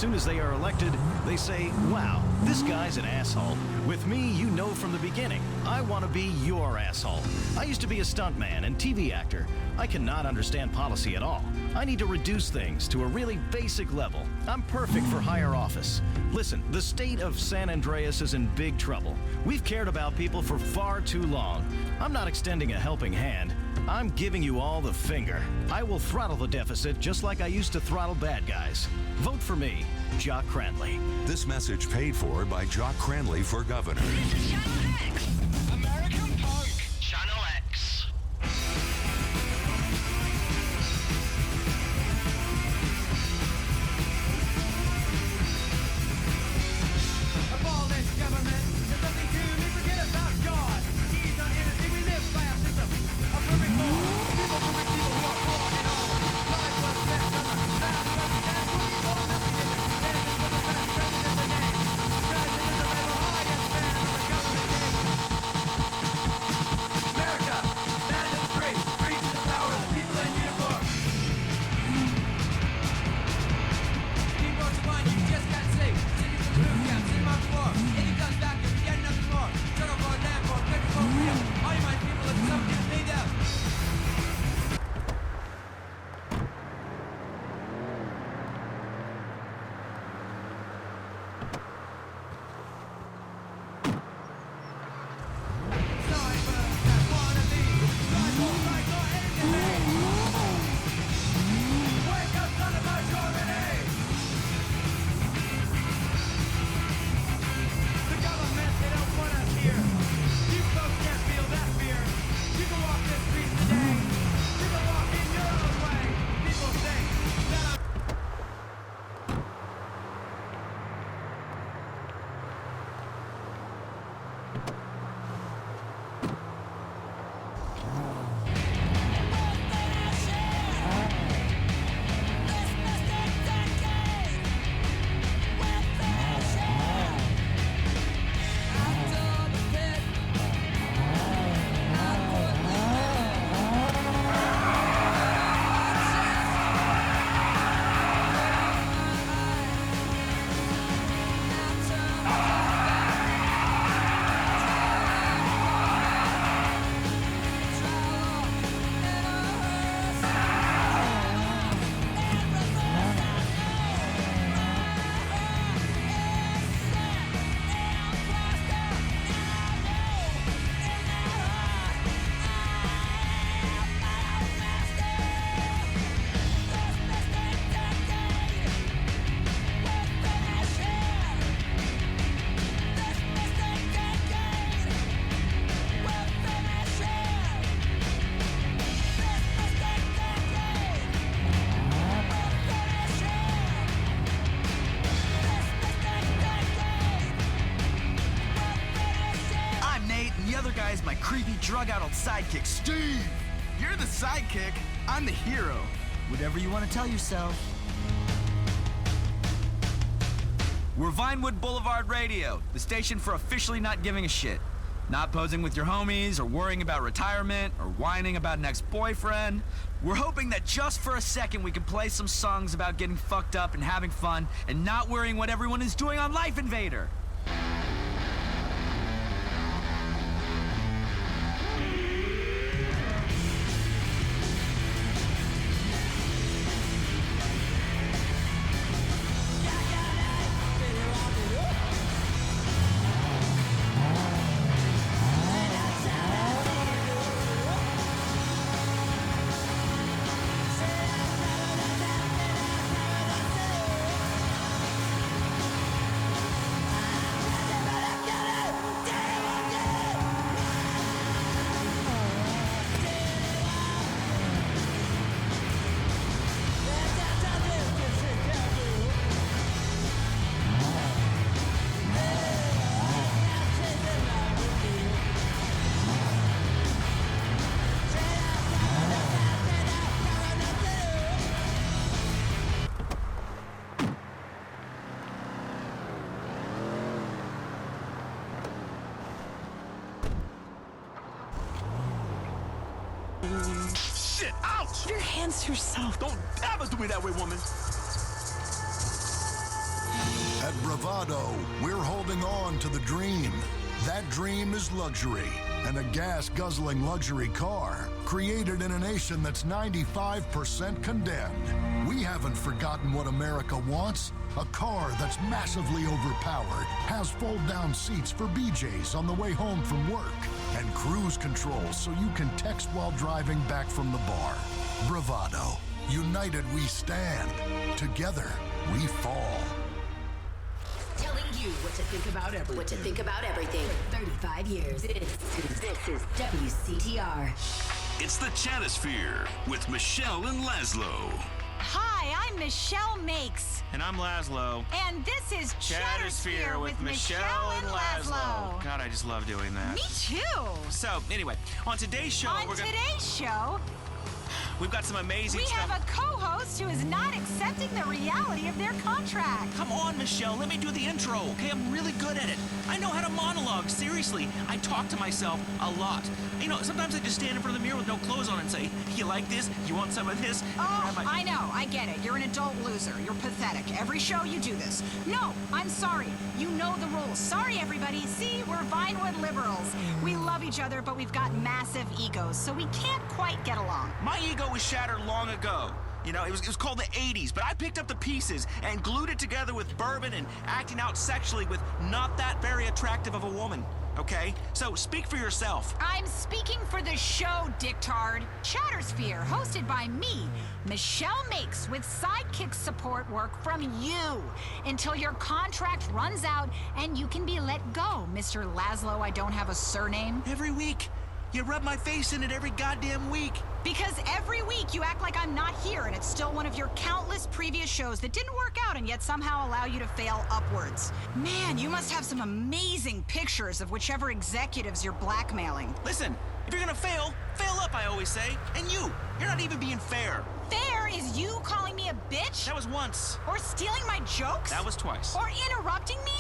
soon as they are elected, they say, wow, this guy's an asshole. With me, you know from the beginning, I want to be your asshole. I used to be a stuntman and TV actor. I cannot understand policy at all. I need to reduce things to a really basic level. I'm perfect for higher office. Listen, the state of San Andreas is in big trouble. We've cared about people for far too long. I'm not extending a helping hand. I'm giving you all the finger. I will throttle the deficit just like I used to throttle bad guys. Vote for me, Jock Cranley. This message paid for by Jock Cranley for governor. This is Channel X. American Punk. Channel X. Abolish government. There's nothing to me. Forget about God. He's not anything. We live by a system of perfect law. People perfect people who are poor and all. Life was best on the fast president. We all nothing different. And this was the best president the name. President is the very highest man of the government name. America, land of the free. Free to the power of the people in uniform. Keep on the one you just can't see. Cities of the blue caps in my floor. If he comes back, you'll get nothing more. Struggle for a land for quick for freedom. All you my people are something to lead them. Snipers that wanna be right for anything. Wake up, son of a majority. The government, they don't want us here. You folks can't feel that fear. You can walk the streets today. You can walk in your own way. People think that I'm My creepy drug-addled sidekick, Steve! You're the sidekick. I'm the hero. Whatever you want to tell yourself. We're Vinewood Boulevard Radio, the station for officially not giving a shit. Not posing with your homies, or worrying about retirement, or whining about an ex-boyfriend. We're hoping that just for a second we can play some songs about getting fucked up and having fun, and not worrying what everyone is doing on Life Invader. Shit, ouch! Your hands to yourself. Don't ever do me that way, woman. Bravado, we're holding on to the dream. That dream is luxury, and a gas-guzzling luxury car created in a nation that's 95% condemned. We haven't forgotten what America wants. A car that's massively overpowered, has fold-down seats for BJs on the way home from work, and cruise control so you can text while driving back from the bar. Bravado. United we stand. Together we fall. Telling you what to think about everything. What to think about everything. For 35 years. This is WCTR. It's the Chatosphere with Michelle and Laszlo. Hi, I'm Michelle Makes. And I'm Laszlo. And this is Chatosphere with Michelle and Laszlo. God, I just love doing that. Me too. So, anyway, on today's show, Today's show, we've got some amazing we stuff. have a co-host who is not accepting the reality of their contract. Come on, Michelle, let me do the intro, okay? I'm really good at it. I know how to monologue, seriously. I talk to myself a lot. You know, sometimes I just stand in front of the mirror with no clothes on and say, you like this? You want some of this? Oh, I know, I get it. You're an adult loser. You're pathetic. Every show you do this. No, I'm sorry. You know the rules. Sorry, everybody. See, we're Vinewood liberals. We love each other, but we've got massive egos, so we can't quite get along. My ego was shattered long ago. You know, it was called the 80s, but I picked up the pieces and glued it together with bourbon and acting out sexually with not that very attractive of a woman, okay? So speak for yourself. I'm speaking for the show, Dictard. Chatosphere, hosted by me, Michelle Makes, with sidekick support work from you until your contract runs out and you can be let go, Mr. Laszlo. I don't have a surname. Every week. You rub my face in it every goddamn week. Because every week you act like I'm not here and it's still one of your countless previous shows that didn't work out and yet somehow allow you to fail upwards. Man, you must have some amazing pictures of whichever executives you're blackmailing. Listen, if you're gonna fail up, I always say. And you're not even being fair. Fair is you calling me a bitch? That was once. Or stealing my jokes? That was twice. Or interrupting me?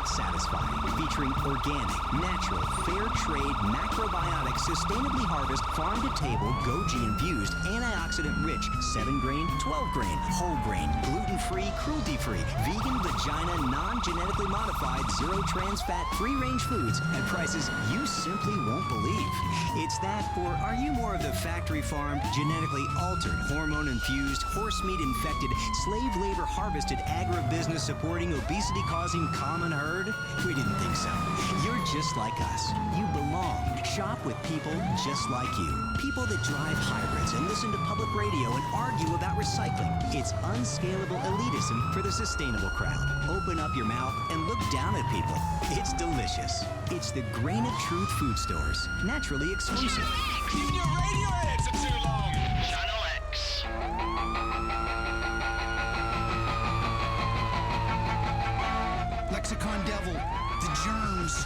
Satisfying, featuring organic, natural, fair trade, macrobiotic, sustainably harvested, farm to table, goji infused, antioxidant rich, 7-grain, 12-grain, whole grain, gluten-free, cruelty-free, vegan, vagina, non-genetically modified, zero trans fat, free range foods at prices you simply won't believe. It's that, or are you more of the factory farmed, genetically altered, hormone infused, horse meat infected, slave labor harvested, agribusiness supporting, obesity causing common herd? We didn't think so. You're just like us. You belong. Shop with people just like you. People that drive hybrids and listen to public radio and argue about recycling. It's unscalable elitism for the sustainable crowd. Open up your mouth and look down at people. It's delicious. It's the Grain of Truth food stores. Naturally exclusive. Keep your radio heads for too long. Channel X. Lexicon Devil, the germs.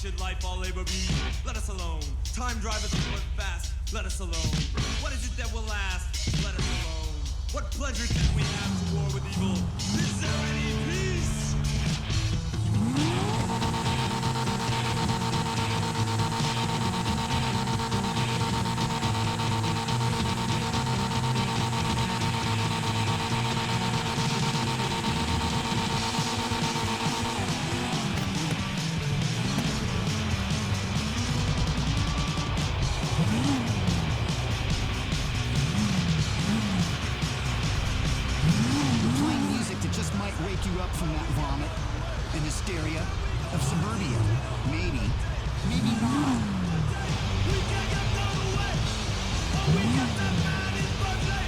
should life all labor be? Let us alone. Time drivers going fast. Let us alone. What is it that will last? Let us alone. What pleasure can we have to war with evil? Is there any peace? From that vomit and hysteria of suburbia. Maybe not. We can't get blown away. Oh, we got that man in Berkeley.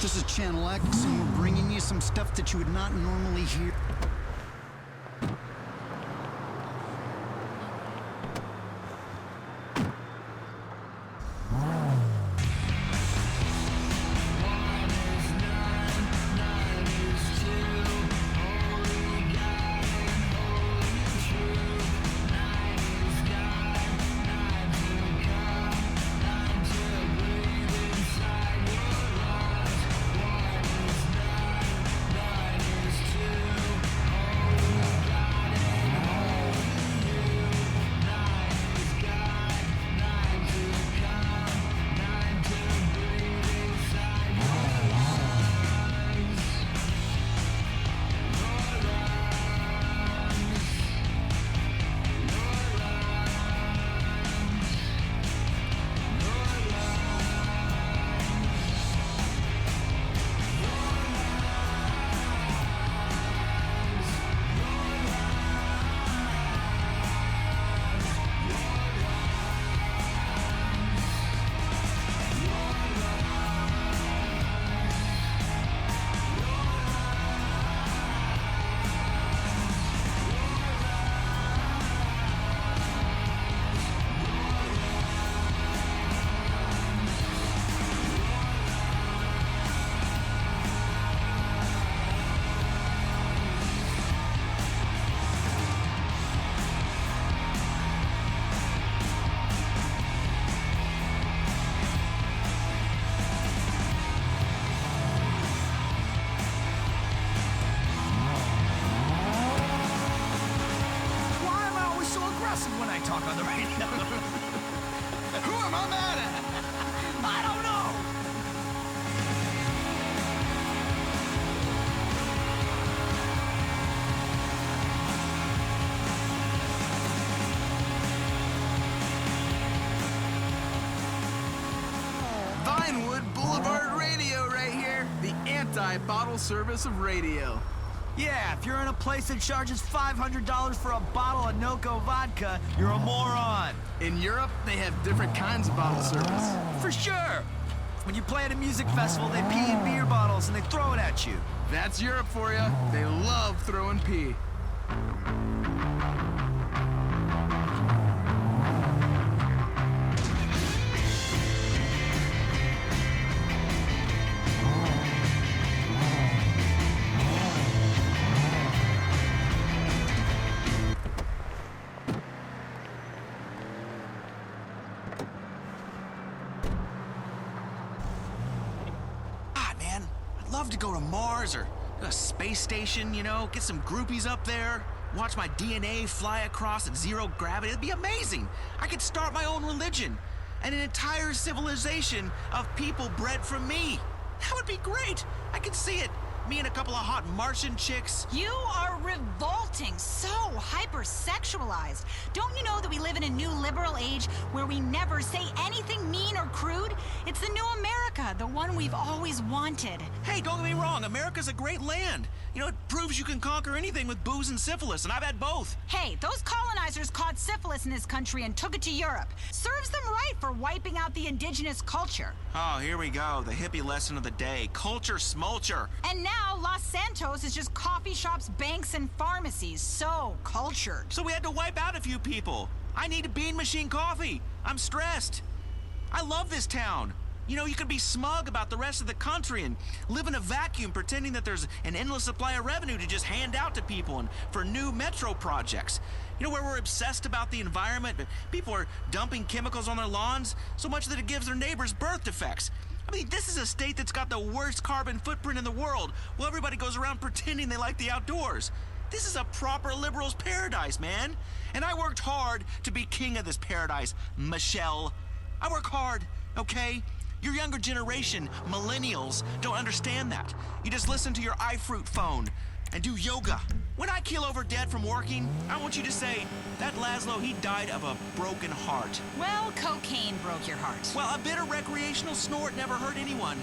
This is Channel X, and we're bringing you some stuff that you would not normally hear. Bottle service of radio. Yeah, if you're in a place that charges $500 for a bottle of Noco vodka, you're a moron. In Europe, they have different kinds of bottle service. For sure. When you play at a music festival, they pee in beer bottles and they throw it at you. That's Europe for you. They love throwing pee. Love to go to Mars or a space station, you know, get some groupies up there, watch my DNA fly across at zero gravity. It'd be amazing. I could start my own religion and an entire civilization of people bred from me. That would be great. I could see it. Me and a couple of hot Martian chicks. You are revolting, so hypersexualized. Don't you know that we live in a new liberal age where we never say anything mean or crude? It's the new America, the one we've always wanted. Hey, don't get me wrong, America's a great land. You know, it proves you can conquer anything with booze and syphilis, and I've had both. Hey, those colonizers caught syphilis in this country and took it to Europe. Serves them right for wiping out the indigenous culture. Oh, here we go, the hippie lesson of the day. Culture smulcher. And now Los Santos is just coffee shops, banks, and pharmacies. So cultured. So we had to wipe out a few people. I need a bean machine coffee. I'm stressed. I love this town. You know, you could be smug about the rest of the country and live in a vacuum pretending that there's an endless supply of revenue to just hand out to people and for new metro projects. You know, where we're obsessed about the environment, but people are dumping chemicals on their lawns so much that it gives their neighbors birth defects. I mean, this is a state that's got the worst carbon footprint in the world, while everybody goes around pretending they like the outdoors. This is a proper liberal's paradise, man. And I worked hard to be king of this paradise, Michelle. I work hard, okay? Your younger generation, millennials, don't understand that. You just listen to your iFruit phone and do yoga. When I keel over dead from working, I want you to say, that Laszlo, he died of a broken heart. Well, cocaine broke your heart. Well, a bit of recreational snort never hurt anyone.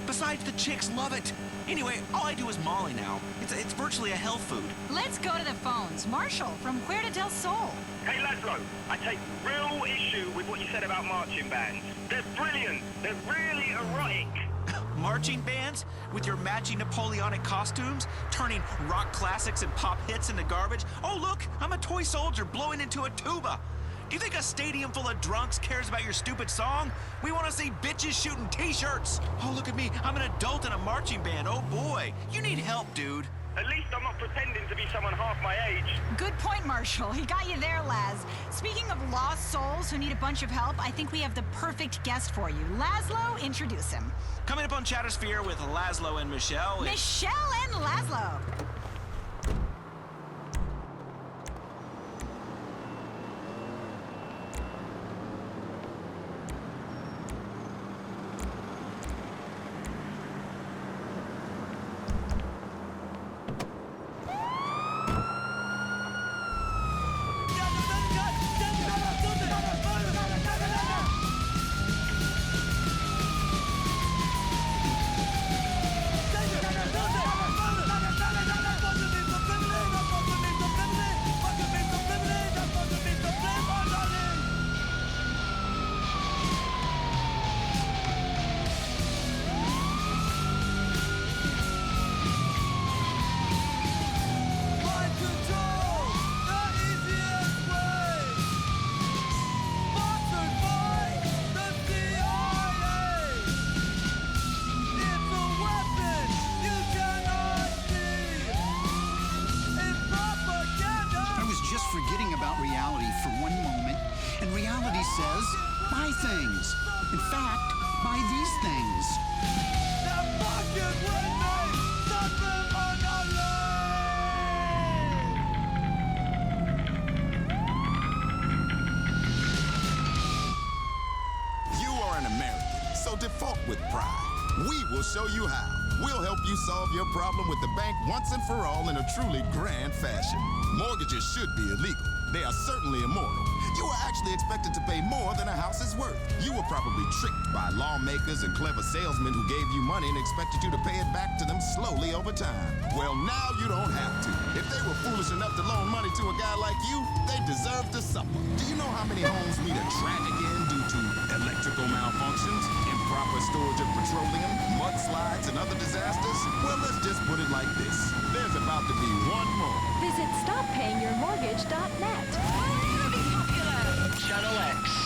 Besides, the chicks love it. Anyway, all I do is Molly now. It's virtually a health food. Let's go to the phones. Marshall from Puerto del Sol. Hey, Laszlo, I take real issue with what you said about marching bands. They're brilliant. They're really erotic. Marching bands? With your matching Napoleonic costumes? Turning rock classics and pop hits into garbage? Oh, look, I'm a toy soldier blowing into a tuba. Do you think a stadium full of drunks cares about your stupid song? We want to see bitches shooting t-shirts. Oh, look at me. I'm an adult in a marching band. Oh, boy. You need help, dude. At least I'm not pretending to be someone half my age. Good point, Marshall. He got you there, Laz. Speaking of lost souls who need a bunch of help, I think we have the perfect guest for you. Laszlo, introduce him. Coming up on Chattersphere with Laszlo and Michelle. Michelle and Laszlo. says, buy things. In fact, buy these things. You are an American, so default with pride. We will show you how. We'll help you solve your problem with the bank once and for all in a truly grand fashion. Mortgages should be illegal. They are certainly immoral. You are actually expected to pay more than a house is worth. You were probably tricked by lawmakers and clever salesmen who gave you money and expected you to pay it back to them slowly over time. Well, now you don't have to. If they were foolish enough to loan money to a guy like you, they deserve to suffer. Do you know how many homes meet a tragic end due to electrical malfunctions, improper storage of petroleum, mudslides, and other disasters? Well, let's just put it like this. There's about to be one more. Visit stoppayingyourmortgage.net. Channel X.